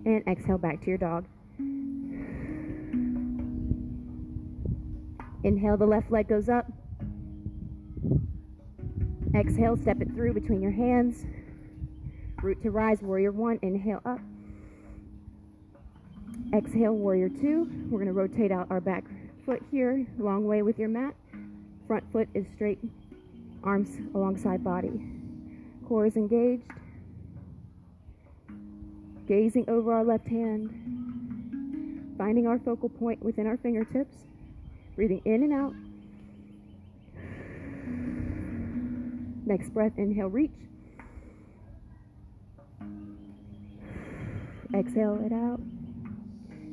And exhale back to your dog. Inhale, the left leg goes up. Exhale, step it through between your hands. Root to rise, warrior one. Inhale up. Exhale, warrior two. We're going to rotate out our back foot here, long way with your mat. Front foot is straight, arms alongside body. Core is engaged. Gazing over our left hand. Finding our focal point within our fingertips. Breathing in and out. Next breath, inhale, reach. Exhale it out.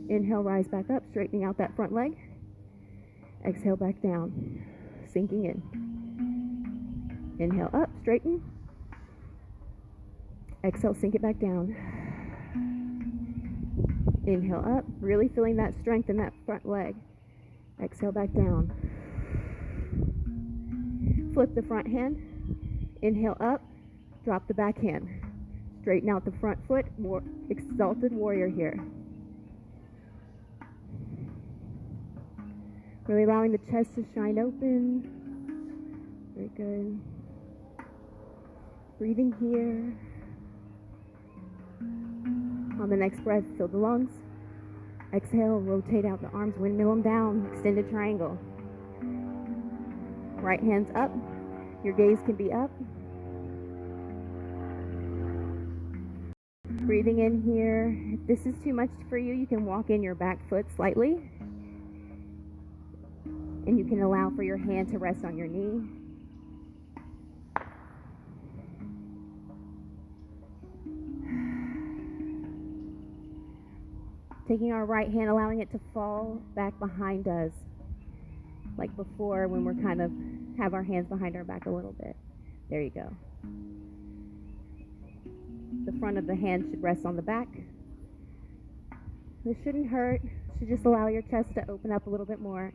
Inhale, rise back up, straightening out that front leg. Exhale back down, sinking in. Inhale up, straighten. Exhale, sink it back down. Inhale up, really feeling that strength in that front leg. Exhale back down. Flip the front hand. Inhale up, drop the back hand. Straighten out the front foot, exalted warrior here. Really allowing the chest to shine open. Very good. Breathing here. On the next breath, fill the lungs. Exhale, rotate out the arms, windmill them down, extended triangle. Right hand's up. Your gaze can be up. Breathing in here. If this is too much for you, you can walk in your back foot slightly. And you can allow for your hand to rest on your knee. Taking our right hand, allowing it to fall back behind us. Like before when we're kind of have our hands behind our back a little bit. There you go. The front of the hand should rest on the back. This shouldn't hurt. Should just allow your chest to open up a little bit more.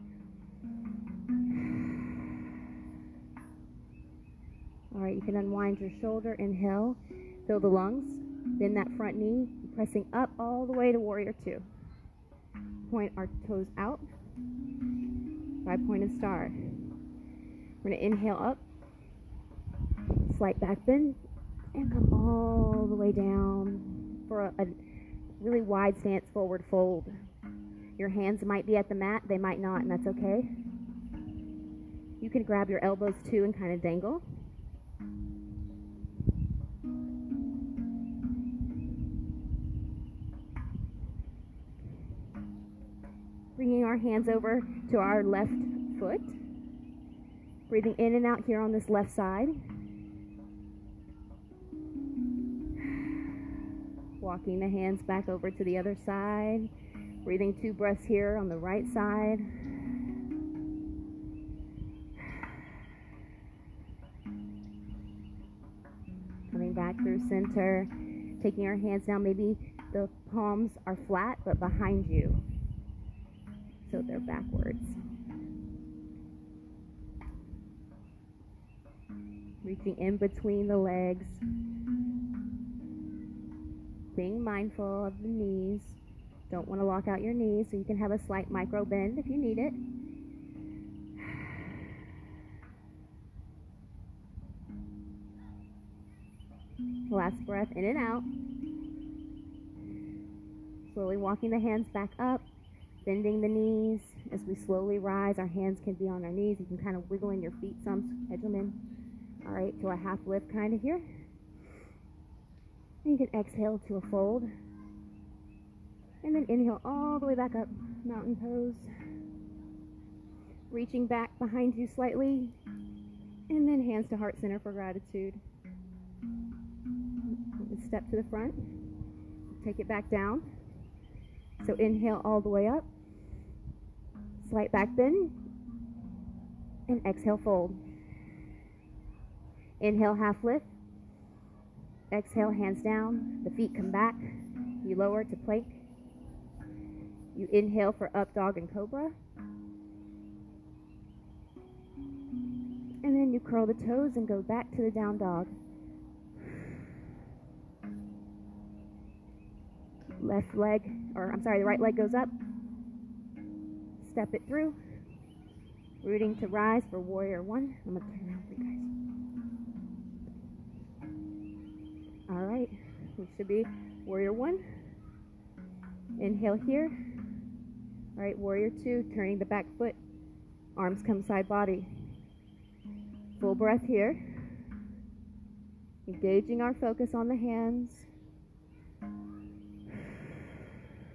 All right, you can unwind your shoulder. Inhale, fill the lungs. Bend that front knee, pressing up all the way to warrior two. Point our toes out. 5-pointed star. We're going to inhale up, slight back bend, and come all the way down for a really wide stance, forward fold. Your hands might be at the mat, they might not, and that's okay. You can grab your elbows too and kind of dangle. Bringing our hands over to our left foot. Breathing in and out here on this left side. Walking the hands back over to the other side. Breathing 2 breaths here on the right side. Coming back through center. Taking our hands down. Maybe the palms are flat but behind you. So they're backwards. Reaching in between the legs. Being mindful of the knees. Don't want to lock out your knees, so you can have a slight micro bend if you need it. Last breath in and out. Slowly walking the hands back up. Bending the knees as we slowly rise. Our hands can be on our knees. You can kind of wiggle in your feet some, edge them in. All right, to a half lift kind of here. And you can exhale to a fold. And then inhale all the way back up, mountain pose. Reaching back behind you slightly. And then hands to heart center for gratitude. Step to the front. Take it back down. So inhale all the way up. Slight back bend. And exhale, fold. Inhale, half lift. Exhale, hands down. The feet come back. You lower to plank. You inhale for up dog and cobra. And then you curl the toes and go back to the down dog. Left leg, the right leg goes up. Step it through. Rooting to rise for warrior one. I'm going to turn around for you guys. All right, we should be warrior one. Inhale here. All right, warrior two, turning the back foot. Arms come side body. Full breath here. Engaging our focus on the hands.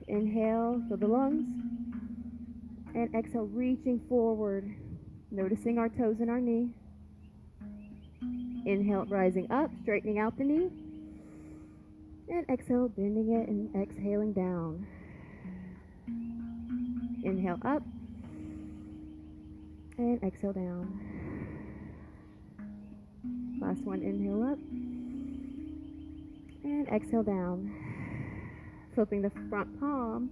Inhale, fill the lungs. And exhale, reaching forward. Noticing our toes and our knee. Inhale, rising up, straightening out the knee. And exhale, bending it and exhaling down. Inhale up. And exhale down. Last one, inhale up. And exhale down. Flipping the front palm.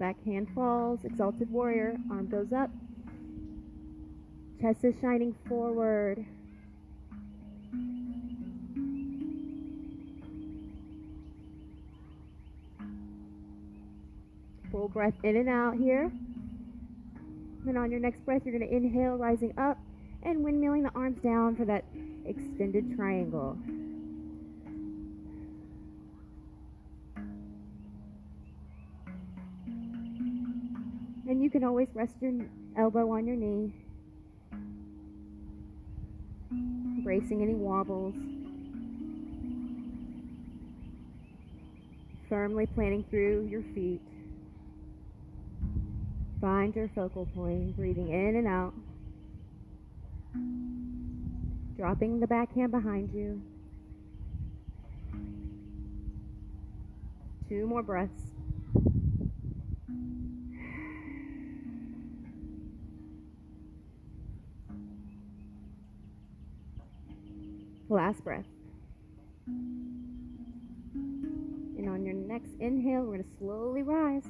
Back hand falls. Exalted warrior. Arm goes up. Chest is shining forward. Full breath in and out here. And on your next breath, you're going to inhale, rising up and windmilling the arms down for that extended triangle. And you can always rest your elbow on your knee, embracing any wobbles. Firmly planting through your feet. Find your focal point, breathing in and out. Dropping the back hand behind you. 2 more breaths. Last breath. And on your next inhale, we're going to slowly rise.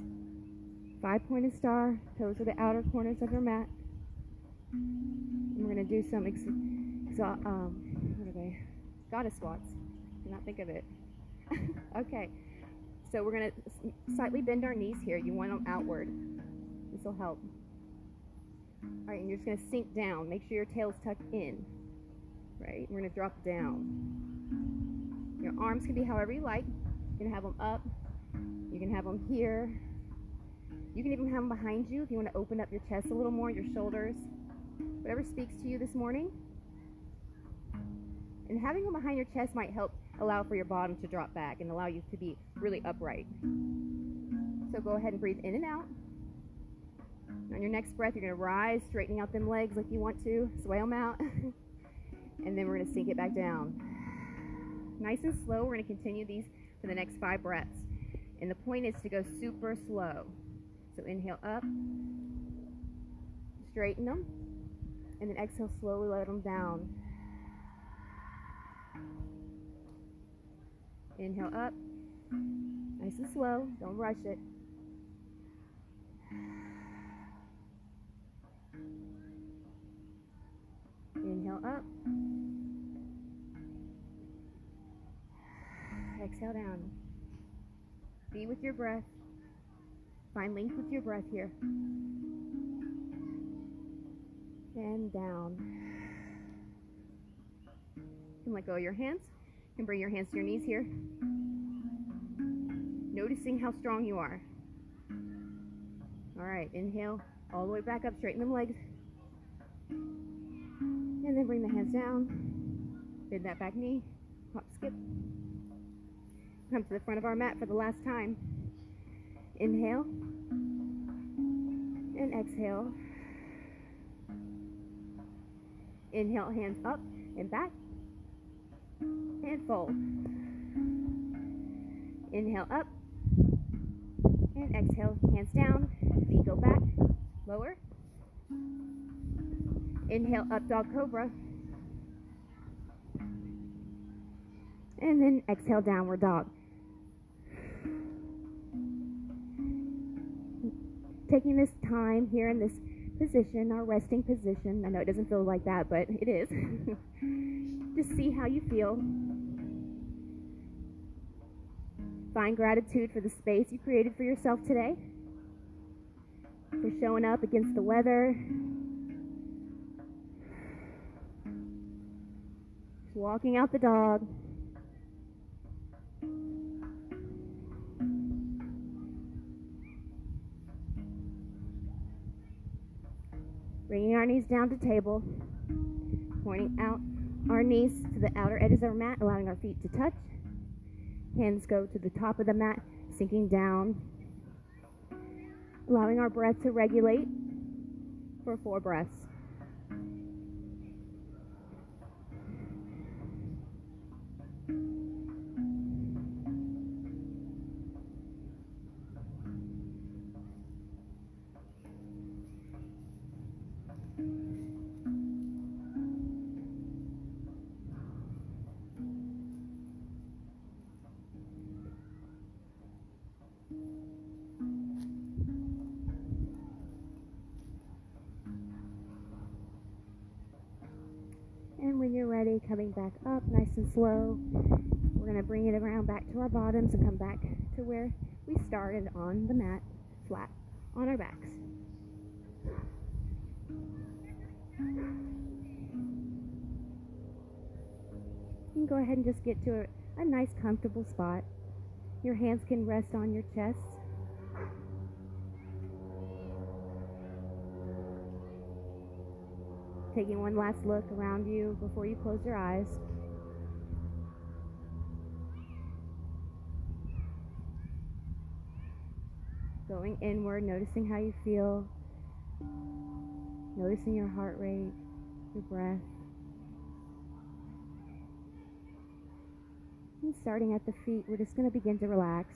5-pointed star, toes are the outer corners of your mat. And we're going to do some goddess squats. Did not think of it. Okay, so we're going to slightly bend our knees here. You want them outward. This will help. All right, and you're just going to sink down. Make sure your tail's tucked in. Right? We're going to drop down. Your arms can be however you like. You can have them up. You can have them here. You can even have them behind you if you want to open up your chest a little more, your shoulders. Whatever speaks to you this morning. And having them behind your chest might help allow for your bottom to drop back and allow you to be really upright. So go ahead and breathe in and out. On your next breath, you're going to rise, straightening out them legs like you want to. Sway them out. And then we're going to sink it back down. Nice and slow. We're going to continue these for the next 5 breaths. And the point is to go super slow. So inhale up, straighten them, and then exhale, slowly let them down. Inhale up, nice and slow, don't rush it. Inhale up, exhale down. Be with your breath. Find length with your breath here. And down. You can let go of your hands. You can bring your hands to your knees here. Noticing how strong you are. All right, inhale all the way back up, straighten them legs. And then bring the hands down. Bend that back knee. Hop, skip. Come to the front of our mat for the last time. Inhale and exhale. Inhale, hands up and back and fold. Inhale up and exhale, hands down, feet go back, lower. Inhale, up dog cobra. And then exhale, downward dog. Taking this time here in this position, our resting position. I know it doesn't feel like that, but it is. Just see how you feel. Find gratitude for the space you created for yourself today, for showing up against the weather, walking out the dog. Bringing our knees down to table, pointing out our knees to the outer edges of our mat, allowing our feet to touch. Hands go to the top of the mat, sinking down, allowing our breath to regulate for 4 breaths. And when you're ready, coming back up nice and slow, we're going to bring it around back to our bottoms and come back to where we started on the mat flat on our backs. You can go ahead and just get to a nice comfortable spot. Your hands can rest on your chest. Taking one last look around you before you close your eyes. Going inward, noticing how you feel. Noticing your heart rate, your breath. And starting at the feet, we're just going to begin to relax.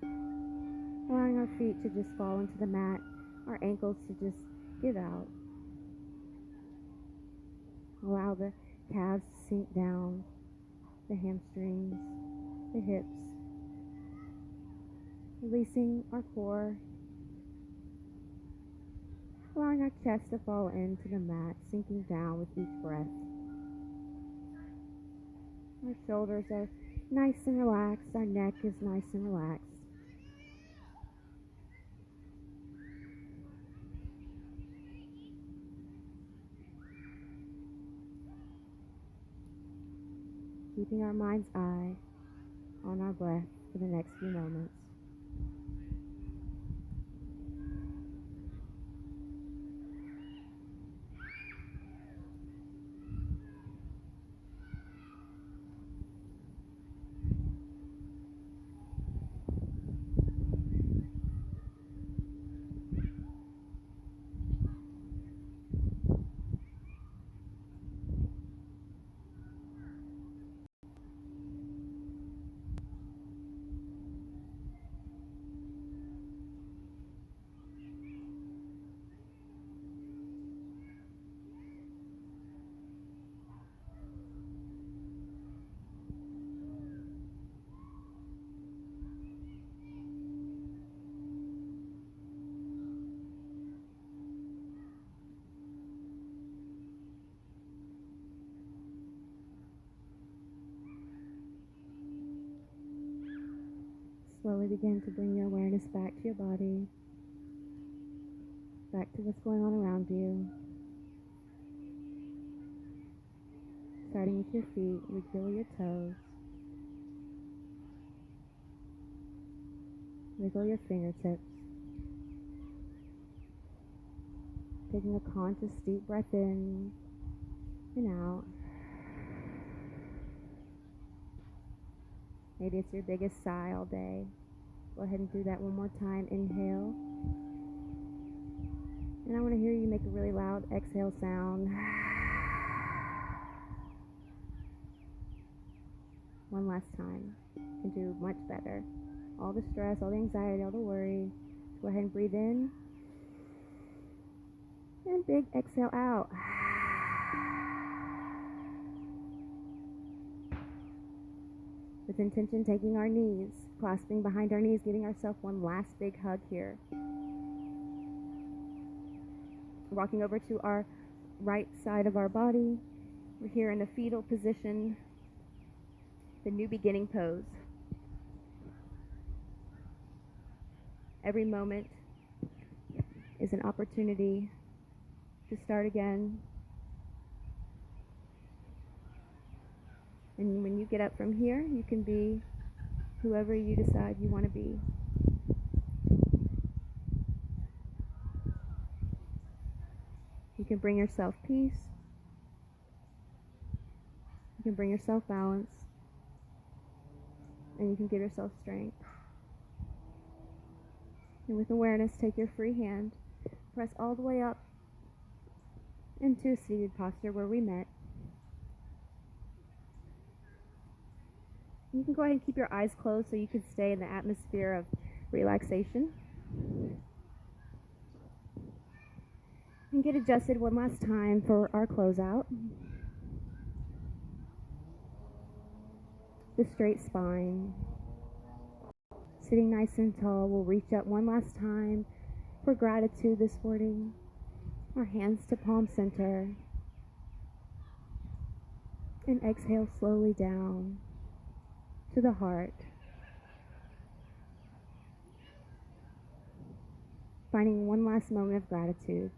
Allowing our feet to just fall into the mat, our ankles to just give out. Allow the calves to sink down, the hamstrings, the hips. Releasing our core. Allowing our chest to fall into the mat, sinking down with each breath. Our shoulders are nice and relaxed. Our neck is nice and relaxed. Keeping our mind's eye on our breath for the next few moments. Slowly begin to bring your awareness back to your body, back to what's going on around you. Starting with your feet, wiggle your toes. Wiggle your fingertips. Taking a conscious deep breath in and out. Maybe it's your biggest sigh all day. Go ahead and do that one more time. Inhale. And I want to hear you make a really loud exhale sound. One last time. You can do much better. All the stress, all the anxiety, all the worry. Go ahead and breathe in. And big exhale out. With intention, taking our knees, clasping behind our knees, giving ourselves one last big hug here. Walking over to our right side of our body. We're here in the fetal position, the new beginning pose. Every moment is an opportunity to start again. And when you get up from here, you can be whoever you decide you want to be. You can bring yourself peace. You can bring yourself balance. And you can give yourself strength. And with awareness, take your free hand, press all the way up into a seated posture where we met. You can go ahead and keep your eyes closed so you can stay in the atmosphere of relaxation. And get adjusted one last time for our closeout. The straight spine. Sitting nice and tall, we'll reach up one last time for gratitude this morning. Our hands to palm center. And exhale slowly down to the heart. finding one last moment of gratitude.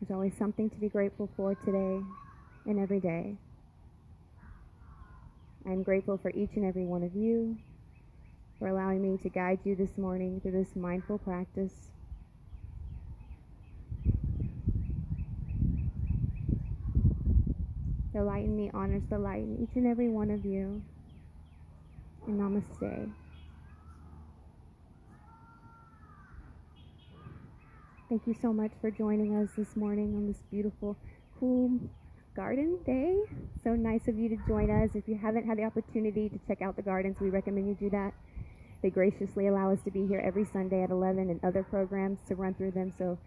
There's always something to be grateful for today and every day. I'm grateful for each and every one of you for allowing me to guide you this morning through this mindful practice. The light in me honors the light in each and every one of you. And namaste. Thank you so much for joining us this morning on this beautiful, cool garden day. So nice of you to join us. If you haven't had the opportunity to check out the gardens, we recommend you do that. They graciously allow us to be here every Sunday at 11 and other programs to run through them. So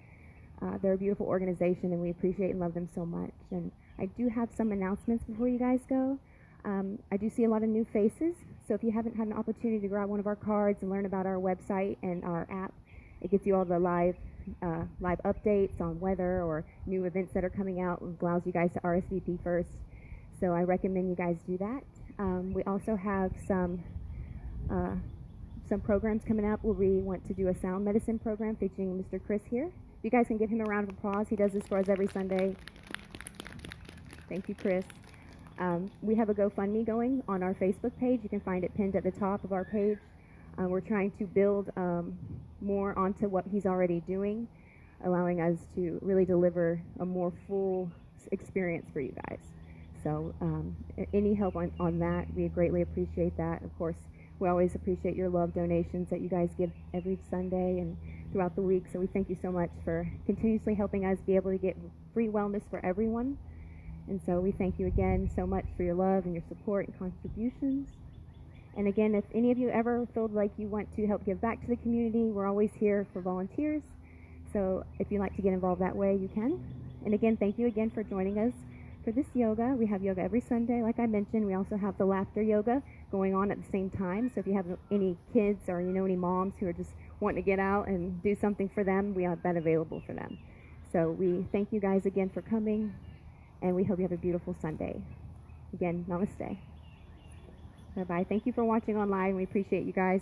they're a beautiful organization, and we appreciate and love them so much. And I do have some announcements before you guys go. I do see a lot of new faces. So if you haven't had an opportunity to grab one of our cards and learn about our website and our app, it gets you all the live updates on weather or new events that are coming out. It allows you guys to RSVP first. So I recommend you guys do that. We also have some programs coming up where we want to do a sound medicine program featuring Mr. Chris here. You guys can give him a round of applause. He does this for us every Sunday. Thank you, Chris. We have a GoFundMe going on our Facebook page. You can find it pinned at the top of our page. We're trying to build more onto what he's already doing, allowing us to really deliver a more full experience for you guys. So any help on that, we greatly appreciate that. Of course, we always appreciate your love donations that you guys give every Sunday and throughout the week. So we thank you so much for continuously helping us be able to get free wellness for everyone. And so we thank you again so much for your love and your support and contributions. And again, if any of you ever feel like you want to help give back to the community, we're always here for volunteers. So if you'd like to get involved that way, you can. And again, thank you again for joining us for this yoga. We have yoga every Sunday, like I mentioned. We also have the laughter yoga going on at the same time. So if you have any kids or any moms who are just wanting to get out and do something for them, we have that available for them. So we thank you guys again for coming, and we hope you have a beautiful Sunday. Again, namaste. Bye-bye. Thank you for watching online. We appreciate you guys.